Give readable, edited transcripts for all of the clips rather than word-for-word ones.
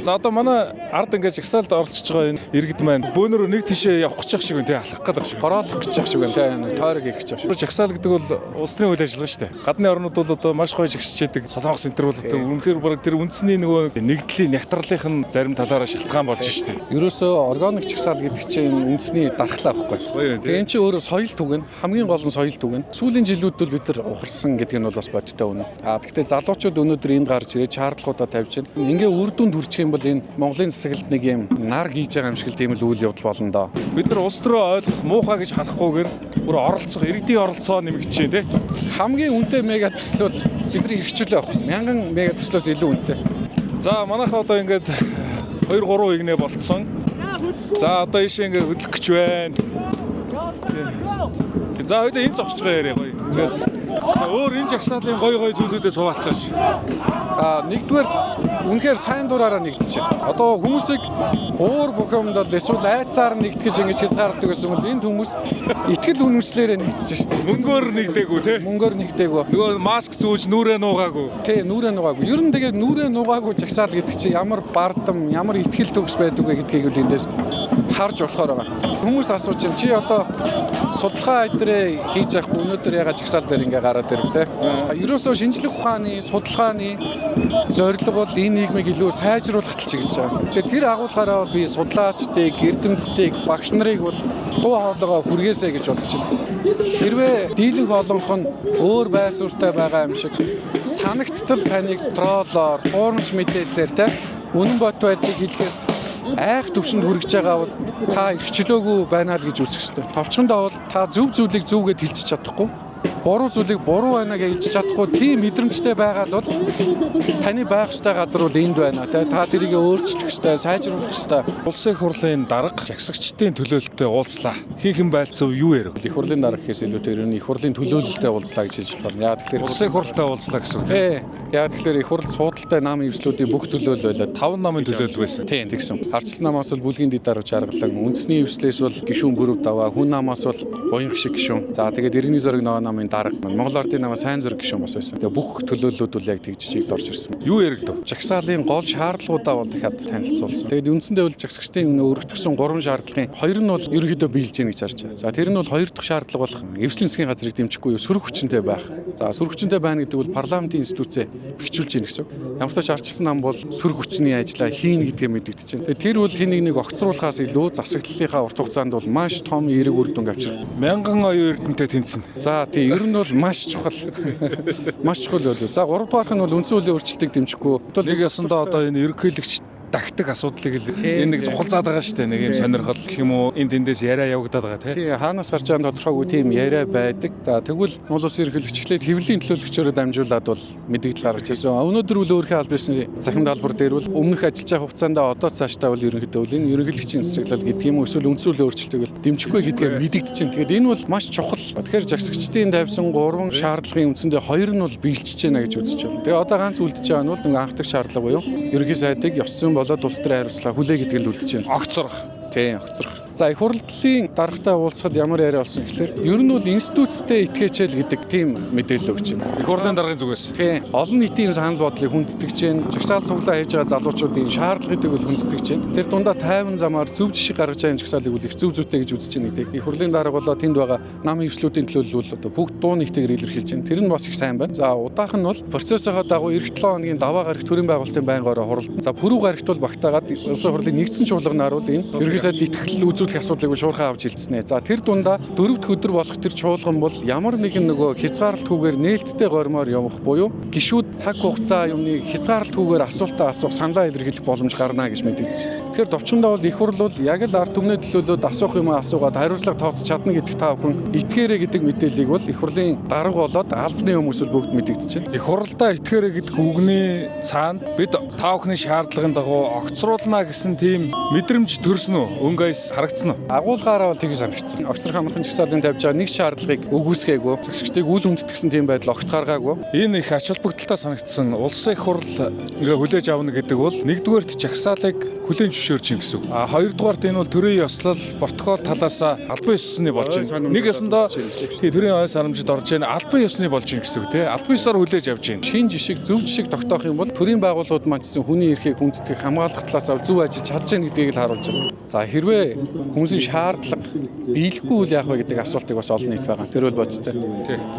За одоо манай ард ингээд жагсаалд оролцож байгаа энэ иргэд маань бөөнөрөө нэг тишээ явах гэж шиг байна тий алхах гэдэг шиг. Хороолох гэж шиг байна тий тойрог хийх гэж шиг. Жагсаал гэдэг бол улсны үйл ажиллагаа шүү дээ. Гадны орнууд бол одоо маш гоё жагсчээдэг. Солонгос энтер бол одоо үнэхээр баг тэр үндэсний нөгөө нэгдлийн нягтралынх нь зарим талаараа шалтгаан болж шүү дээ. Ерөөсөө органик жагсаал гэдэг чинь үндэсний дархлаа байхгүй. Тэгээ эн чинь өөрөө соёл түгэн хамгийн гол нь соёл түгэн. Сүүлийн жилүүд бол бид нар ухарсан гэдэг нь бол бас бодтой үнэ. Гэхдээ залуучууд өнөөдөр энд гарч ирээд шаардлагуудаа тавьж байна. Ингээ үр дүнд хүрчих юм бол энэ Монголын засаглалд нэг юм нар хийж байгаа юм шиг л тийм л үйл явдал болно доо. Бид нар улс төрөө ойлгох муухай гэж харахгүйгээр бүр оролцох иргэдийн оролцоо нэмэгдэж байна тий. Хамгийн үнэтэй мега төсөл бол бидний эрхчлөө авах. 1000 мега төслөөс илүү үнэтэй. За манайхаа одоо ингээд 2-3 игнэ болцсон. За одоо ийшээ ингээд хөдлөх гэж байна. За хоёул энэ зогсож байгаа яриа гоё. За өөр энэ жагсаалын гоё зүйлүүдээс хуваалцааш. Нэгдүгээр үнэхээр сайн дураараа нэгдэж байна. Одоо хүмүүсийг уур бүх юмд бол эсвэл айцаар нэгтгэж ингэж хязгаардаг гэсэн үг энд хүмүүс итгэл үнэмшлээрээ нэгдэж штэ. Мөнгөөр нэгдээгүй тий. Мөнгөөр нэгдээгүй. Нөгөө маск зүүж нүрээ нуугаагүй. Тий, нүрээ нуугаагүй. Ер нь тэгээд нүрээ нуугаагүй жагсаал гэдэг чинь ямар бардам, ямар итгэл төгс байдаг вэ гэдгийг л эндээс харж болохоор байгаа. Хүмүүс асууж чинь чи одоо судалгаа эдрээ хийж явахгүй өнөөдөр ягаад жагсаал дээр ингээ гараад ирв те. Ерөөсөө шинжлэх ухааны, судалгааны зорилго бол энэ нийгмийг илүү сайжруулах тал чиглэж байгаа. Тэгээд тэр агуулгаараа би судлаачдыг, эрдэмтдийг, багш нарыг бол дуу хоолойгоо хүргээсэй гэж бодож байна. Хэрвээ дийлэнх олонх нь өөр байр суурьтай байгаа юм шиг санагдтал таныг троллоор, хуурамч мэдээлэлээр те үнэн бот байдлыг хэлэхээс айх төвшөнд хүрэж байгаа бол та эрхчлөөгүй байна л гэж үзэх ёстой. Товчхондоо бол та зөв зүйлийг зөвгөд хэлчих чадахгүй. Буруу зүйлийг буруу байна гэж хэлж чадахгүй тийм мэдрэмжтэй байгаа бол таны байх ёстой газар бол энд байна. Та тэрийг өөрчлөх ёстой, сайжруулах ёстой. Улсын их хурлын дарга жагсагчдын төлөөлөлтөд уулзлаа. Хийхэн байлцав юу ярив? Их хурлын дарга гэхээс илүү тэр нь их хурлын төлөөлөлтөд уулзлаа гэж хэлж байна. Яа тэгэхээр улсын их хурлтай уулзлаа гэсэн үг. Тий. Яа тэгэхээр их хурл суудалтай нам эвслүүдийн бүх төлөөлөл байлаа. 5 намын төлөөлөл байсан. Тийм тэгсэн. Харцлан намаас бол бүлгийн дэд дарга жаргалан, үндэсний эвслээс бол гишүүн бүрөв даваа, хүн намаас бол гоёнх шиг гишүүн. За тэгээд иргэний зориг намын дарга, Монгол Ардын намаа сайн зураг гишүүн бас байсан. Тэгээд бүх төлөөллүүд бол яг тэгж чигд орж ирсэн. Юу яригдав? Жагсаалын гол шаардлагуудаа бол дахиад танилцуулсан. Тэгээд үндсэндээ бол жагсагчдын өргөтгсөн 3 шаардлагын 2 нь бол ерөнхийдөө биелж гэнэ гэж харж байгаа. За тэр нь бол 2 дахь шаардлага бол эвслийн засгийн газрыг дэмжихгүй сөрөг хүчинтэй байх. За сөрөг хүчинтэй байна гэдэг бол парламентын институцээ бэхжүүлж гэнэ гэсэн. Ямар ч тач арчилсан нам бол сөрөг хүчний ажлаа хийнэ гэдгээ мэдэгдэж байна. Тэгээд тэр бол хин нэг огцруулахаас илүү засаглалынхаа урт хугацаанд бол маш том эерэг үр дүнг авчирна. 1000 оюун эрдэнэтэй тэнцэн. За тий ер нь бол маш чухал. Маш чухал болов. За 3 дугаарх нь бол үндсэн хуулийн өөрчлөлтийг дэмжихгүй. Нэг ясандаа одоо энэ ерөнхийлөгч дагтаг асуудлыг л энэ нэг зухалзаад байгаа шүү дээ. Нэг юм сонирхол гэх юм уу энэ тэндээс яриа явагдаад байгаа тий. Хаанаас гарч байгаа тодорхойгүй тийм яриа байдаг. За тэгвэл уул улсын ерөнхийлөгчлээд хэвлэлийн төлөөлөгчөөрөө дамжуулаад бол мэдээлэл гаргаж ирсэн. Өнөөдөр үл өөрхийн аль бисны захин даалбар дээр бол өмнөх ажиллаж байгаа хугацаанд одоо цаашдаа бол ерөнхийдөө энэ ерөнхийлөгчийн засаглал гэдэг юм уу эсвэл үндсэн хуулийн өөрчлөлтийг бол дэмжихгүй гэдгээр мэдэгдэж байна. Тэгэхээр энэ бол маш чухал. Тэгэхээр жагсагчдын тавьсан 3 шаардлагын үндсэндээ 2 нь бол биелчихэж байна гэж үзэж байна. Тэгээ одоо ганц үлдэж байгаа нь бол нэг анхдагч шаардлага буюу ерөнхий сайдыг ёс зүйн болоод улс төрийн хариуцлага хүлээх гэдэг нь үлдэж байна. Огцорох. Тийм огцорох. За их хурлын даргатай уулзахад ямар яриа болсон гэхээр ер нь бол институцтэй итгээчэл гэдэг тийм мэдээлэл өгч байна. Их хурлын даргын зүгээс. Тийм. Олон нийтийн санал бодлыг хүндэтгэж байна. Жагсаал цуглаа хийж байгаа залуучуудын шаардлагыг бол хүндэтгэж байна. Тэр дундаа тайван замаар зөв жишг гаргаж байгаа жагсаалыг үл их зөв зүйтэй гэж үзэж байна гэдэг. Их хурлын дарга болоо тэнд байгаа нам эвслүүдийн төлөөлөл бол одоо бүгд дуу нэгтгэр илэрхийлж байна. Тэр нь бас их сайн байна. За удаахан нь бол процессоо дагуу эх 7 хоногийн даваа гарагт төрийн байгуулалтын байнгаараа хуралдан. За пүрэв гарагт бол багтаагаад улсын хурлын нэгдсэн чуулганаар бол энэ ерөнхий сайд итгэл үзүүлэх асуудлыг шуурхаа авч хэлцэнэ. За тэр дундаа 4 дахь өдөр болох тэр чуулган бол ямар нэгэн нөгөө хязгаарлалтгүйгээр нээлттэй гормоор явах буюу гишүүд цаг хугацаа юмны хязгаарлалтгүйгээр асуултаа асуух саналаа илэрхийлэх боломж гарна гэж мэдэгдэж байна. Тэгэхээр товчхондоо бол их хурл бол яг л ард түмний төлөөлөд асуух юм асуугаад хариуцлага тооцож чадна гэдэг та бүхэн итгээрэй гэдэг мэдээллийг бол их хурлын дарга болоод албаны хүмүүс бол бүгд мэдэгдэж байна. Их хурлаа итгээрэй гэдэг үгний цаанд бид та бүхний шаардлагын дагуу огцруулна гэсэн тийм мэдрэмж төрсөн үү? Өнгө аяс харагдсан уу? Агуулгаараа бол тгий санагдсан. Огцрох амархан жагсаалын тавьж байгаа нэг шаардлагыг өгөөсгээгүй. Зэгсэгчдийг үл хүндэтгсэн тийм байдал огт гаргаагүй. Энэ их ач холбогдолтой санагдсан. Улсын их хурл ингээ хүлээж авна гэдэг бол нэгдүгээрт жагсаалыг хүлээн зөвшөөрч ин гэсэн үг. А хоёрдугаарт энэ бол төрийн ёслол протокол талаас албан ёсны болж байна. Нэг ёсондоо төрийн ой санамжид орж байна. Албан ёсны болж байна гэсэн үг тий. Албан ёсоор хүлээж авч байна. Шин жишг зөв жишг тогтоох юм бол төрийн байгууллагууд маань гэсэн хүний эрхийг хүндэтгэх хамгаалах талаас зөв ажиллаж чадж байна гэдгийг л харуулж байна. За хэрвээ хүмүүсийн шаардлага биелэхгүй үл яах вэ гэдэг асуултыг бас олон нийт байгаа. Тэр бол бодтой.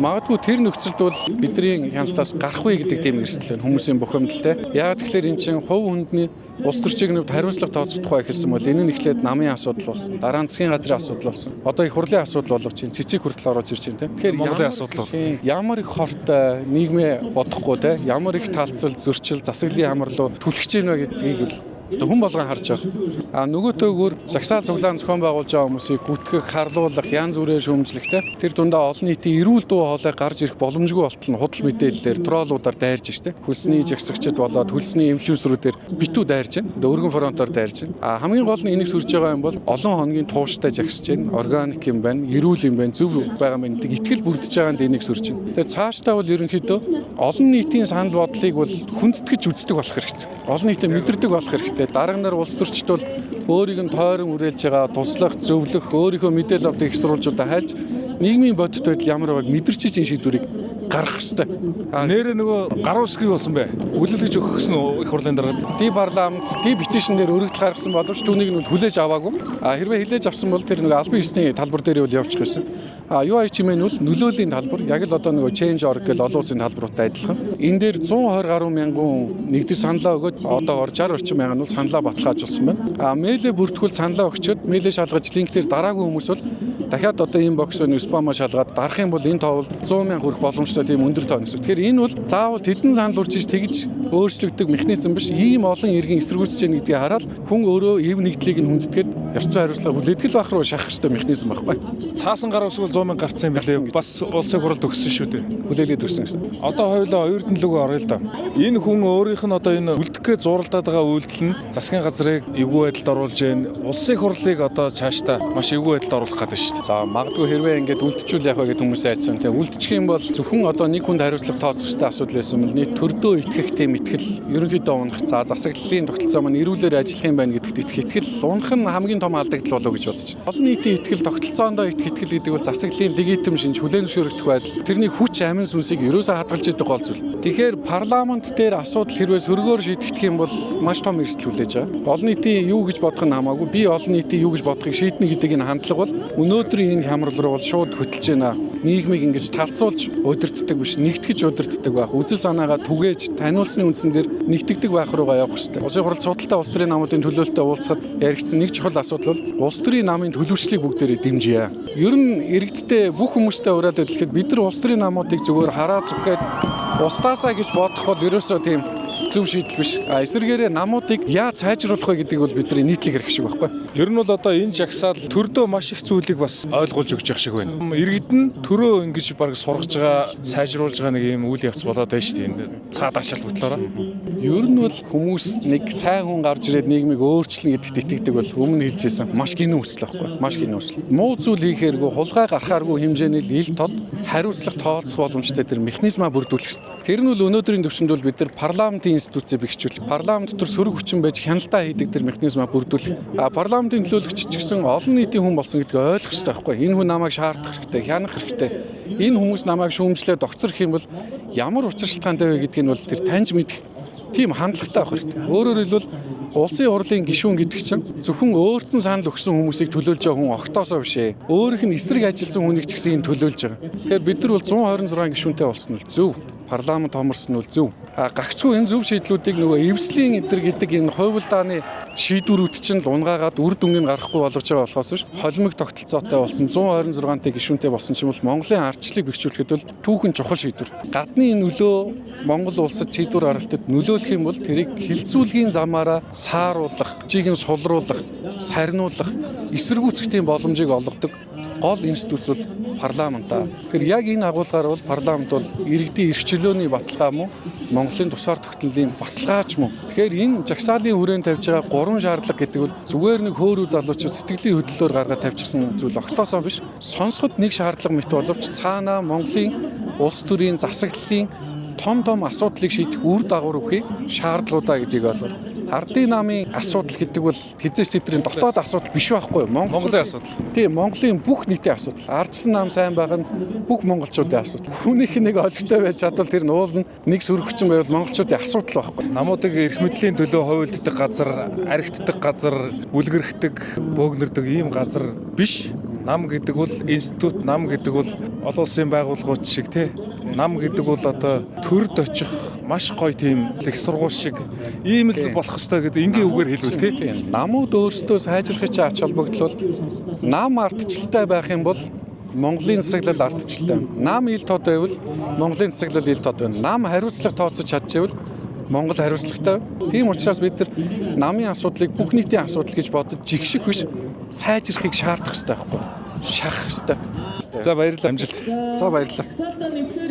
Магадгүй тэр нөхцөлд бол бидний хяналтаас гарах вэ гэдэг тийм эрсдэл байна. Хүмүүсийн бухимдалтай. Яг тэгэхээр эн чинь хувь хүндний улс төрчийн нүд хариуцлага тооцохдохгүй эхэлсэн бол энэ нь эхлээд намын асуудал болсон. Дараа нь засгийн газрын асуудал болсон. Одоо их хурлын асуудал болов чинь цэцэг хүртэл орж ирж байна тийм. Тэгэхээр Монголын асуудал бол ямар их хортой нийгмээ бодохгүй те ямар их талцал зөрчил засаглалын амар руу түлхэж гэнэ гэдгийг л хүн болгон харж байгаа. Нөгөөтэйгөр жагсаал цуглаан зохион байгуулж байгаа хүмүүсийг гүтгэх, харлуулах, янз бүрээр шүүмжлэхтэй. Тэр дундаа олон нийтийн эрүүл дуу хоолой гарч ирэх боломжгүй болтол нь худал мэдээллээр троллуудаар дайрж штэ. Хөлсний жагсагчд болоод хөлсний инфлюенсерүүдээр битүү дайрж байна. Өргөн фронтоор дайрж байна. Хамгийн гол нь энийг сүрж байгаа юм бол олон хоногийн тууштай жагсаж байна. Органик юм байна, эрүүл юм байна, зөв байгаа юм гэдэг итгэл бүрдэж байгаа нь энийг сүрж байна. Тэгээ цаашдаа бол ерөнхийдөө олон нийтийн санал бодлыг бол хүндэтгэж үздэг болох хэрэгтэй. Олон нийтэд мэдэрдэг болох хэрэгтэй. Дарга нар улс төрчд бол өөрийг нь тойрон үрээлж байгаа туслах, зөвлөх, өөрийнхөө мэдээлэл авдаг их сурвалжуудаа хайлж нийгмийн бодит байдал ямар байгааг мэдэрч чинь шийдвэрийг гаргах хэрэгтэй. Нэрээ нөгөө гаруй үсгийг болсон бэ? Үлэлгэж өгсөн үү их хурлын дарга? Ди парламент, ди петишн дээр өргөдөл гаргасан боловч түүнийг нь хүлээж аваагүй. Хэрвээ хүлээж авсан бол тэр нөгөө албан ёсны талбар дээр бол явчих гэсэн. Юу аяч юм бол нөлөөлийн талбар, яг л одоо нөгөө change.org гэл олон улсын талбаруудтай адилхан. Энэ дээр 120 гаруй мянган нэгдэл саналаа өгөөд одоо 60 орчим мянган нь саналаа баталгаажуулсан байна. Мэйлээ бүртгүүл саналаа өгчөөд мэйлээ шалгаж линктээр дараагүй хүмүүс бол дахиад одоо энэ боксоо спамаа шалгаад дарах юм бол энэ тоовол 100 мянга хүрэх боломжтой тийм өндөр тоо гэсэн. Тэгэхээр энэ бол заавал тэдэн санал урьж тэгж өөрчлөгдөг механизм биш. Ийм олон иргэн эсэргүүцэж байгаа гэдгийг хараад хүн өөрөө эв нэгдлийг нь хүндэтгээд ёс зүйн хариуцлага хүлээдэг л байх руу шахах хэрэгтэй механизм байхгүй. Цаасан гаруй үсгэл 100 мянга гарцсан юм билээ. Бас улсын хурлд өгсөн шүү дээ. Хүлээлгээд өгсөн гэсэн. Одоо хоёулаа оюутнлог орё л да. Энэ хүн өөрийнх нь одоо энэ үлдэхгээ зуралдаад байгаа үйлдэл нь засгийн газрыг эвгүй байдалд оруулж байна. Улсын хурлыг одоо цаашдаа маш эвгүй байдалд оруулах гэдэг шүү дээ. За магадгүй хэрвээ ингээд үлдчихүүл яах вэ гэдэг хүмүүс айдсан. Тэгээ үлдчих юм бол зөвхөн одоо нэг хүнд хариуцлага тооцох хэрэгтэй асуудал байсан бол нийт төрдөө итгэх тийм итгэл ерөнхийдөө унах. За засаглалын тогтолцоо маань эрүүлэр ажиллах юм байна гэдэгт итгэл унах нь хамгийн том алдагдал болов гэж бодож байна. Олон нийтийн итгэл тогтолцоондоо итгэл гэдэг бол засаглалын легитим шинж хүлээн зөвшөөрөгдөх байдал. Тэрний хүч амин сүнсийг ерөөсөө хадгалж идэг гол зүйл. Тэгэхээр парламент дээр асуудал хэрвээ сөргөөр шийдэгдэх юм бол маш том эрсдэл хүлээж байгаа. Олон нийтийн юу гэж бодох нь хамаагүй. Би олон нийтийн юу гэж бодохыг шийднэ гэдэг энэ хандлага бол өнөөдрийн энэ хямрал руу бол шууд хөтлж байна. Нийгмийг ингэж талцуулж удирддаг биш, нэгтгэж удирддаг байх. Үзэл санаагаа түгээж таниулсны үндсэн дээр нэгтгэдэг байх руугаа явах хэрэгтэй. Улсын хурал судалтай улс төрийн намуудын төлөөлөлтөд уулзахад яригдсан нэг чухал асуудал бол улс төрийн намын төлөвшлийг бүгдээрээ дэмжье. Ер нь иргэдтэй бүх хүмүүстэй ураад адилхэд бид нар улс төрийн намуудыг зөвхөн хараа зүхээд устаасаа гэж бодох бол ерөөсөө тийм зөв шийдэл биш. Эсвэргээрээ намуудыг яаж сайжруулах вэ гэдгийг бол бидний нийтлэг хэрэг шиг байхгүй. Ер нь бол одоо энэ жагсаал төрдөө маш их зүйлийг бас ойлгуулж өгч явах шиг байна. Иргэд нь төрөө ингэж баг сургаж байгаа, сайжруулж байгаа нэг юм үйл явц болоод байна шүү дээ. Энэ цаад ачаал хөтлөөрөө. Ер нь бол хүмүүс нэг сайн хүн гарч ирээд нийгмийг өөрчлөн гэдэгт итгэдэг бол өмнө хэлжсэн маш гинэн хүсэл байхгүй. Маш гинэн хүсэл. Муу зүйл хийхээргүй, хулгай гарахааргүй хэмжээний ил тод хариуцлага тооцох боломжтой тэр механизмаа бүрдүүлэх. Тэр нь бол өнөөдрийн төвшөнд бол бид нар парламентын институцийг бэхжүүлэх, парламент дотор сөрөг хүчин байж хяналтаа хийдэг тэр механизмаа бүрдүүлэх. Парламентын төлөөлөгч ч гэсэн олон нийтийн хүн болсон гэдгийг ойлгох хэрэгтэй байхгүй. Энэ хүн намайг шаардах хэрэгтэй, хянах хэрэгтэй. Энэ хүмүүс намайг шүүмжлээд огцрох юм бол ямар учир шалтгаантай вэ гэдгийг нь бол тэр таньж мэдэх тийм хандлагатай байх хэрэгтэй. Өөрөөр хэлбэл улсын хурлын гишүүн гэдэг чинь зөвхөн өөртөө санал өгсөн хүмүүсийг төлөөлж байгаа хүн огтоосоо биш ээ. Өөрийнх нь эсрэг ажилласан хүнийг ч гэсэн энэ төлөөлж байгаа. Тэгэхээр бид нар бол 126 гишүүнтэй болсон нь зөв. Парламент хоморсон нь зөв. Гагцгүй энэ зөв шийдлүүдийг нөгөө эвслийн эдэр гэдэг энэ хойволдааны шийдвэрүүд чинь унгаагаад үр дүнгийн гарахгүй болгож байгаа болохоос биш холимог тогтолцоотой болсон 126-тай гишүүнтэй болсон ч юм бол Монголын ардчлалыг бэхжүүлэхэд бол түүхэн чухал шийдвэр. Гадны нөлөө Монгол улсад шийдвэр гаргалтад нөлөөлөх юм бол тэрийг хилцүүлгийн замаараа сааруулах, жихэн сулруулах, сарниулах, эсэргүүцэх тийм боломжийг олгодог гол институц бол парламентаа. Тэгэхээр яг энэ агуулгаар бол парламент бол иргэдийн эрх чөлөөний баталгаа мөн Монголын тусгаар тогтнолын баталгаач мөн. Тэгэхээр энэ жагсаалын хүрээнд тавьж байгаа 3 шаардлага гэдэг бол зүгээр нэг хөөрөв залуучууд сэтгэлийн хөдлөлөөр гаргаад тавьчихсан зүйл огтоосоо биш. Сонсоход нэг шаардлага мэт боловч цаанаа Монголын улс төрийн засаглалын том асуудлыг шийдэх үр дагавар өгөх шаардлагуудаа гэдгийг бол ардын намын асуудал гэдэг бол хизээч тэдний дотоод асуудал биш байхгүй юу? Монголын асуудал. Тийм, Монголын бүх нийтийн асуудал. Ардчсан нам сайн байх нь бүх монголчуудын асуудал. Хүнийх нэг олигтой байж чадвал тэр нь уулна нэг сөрөгчин байвал монголчуудын асуудал байхгүй. Намуудыг эрх мэдлийн төлөө хойулддаг газар, архитдаг газар, бүлгэрхдэг, бөөгнөрдөг ийм газар биш. Нам гэдэг бол институт, нам гэдэг бол олон улсын байгууллагууд шиг тий. Нам гэдэг бол одоо төрд очих маш гоё тийм их сургууль шиг ийм л болох ёстой гэдэг энгийн үгээр хэлвэл тий. Намууд өөрсдөө сайжрахч ач холбогдол бол нам ардчлалтай байх юм бол Монголын засаглал ардчлалтай. Нам ил тод байвал Монголын засаглал ил тод байна. Нам хариуцлага тооцож чадчихвал Монгол хариуцлагатай. Тийм учраас бид нар намын асуудлыг бүх нийтийн асуудал гэж бодож жигших биш сайжрахыг шаардах хэрэгтэй байхгүй. Шахах хэрэгтэй. За баярлалаа амжилт. За баярлалаа.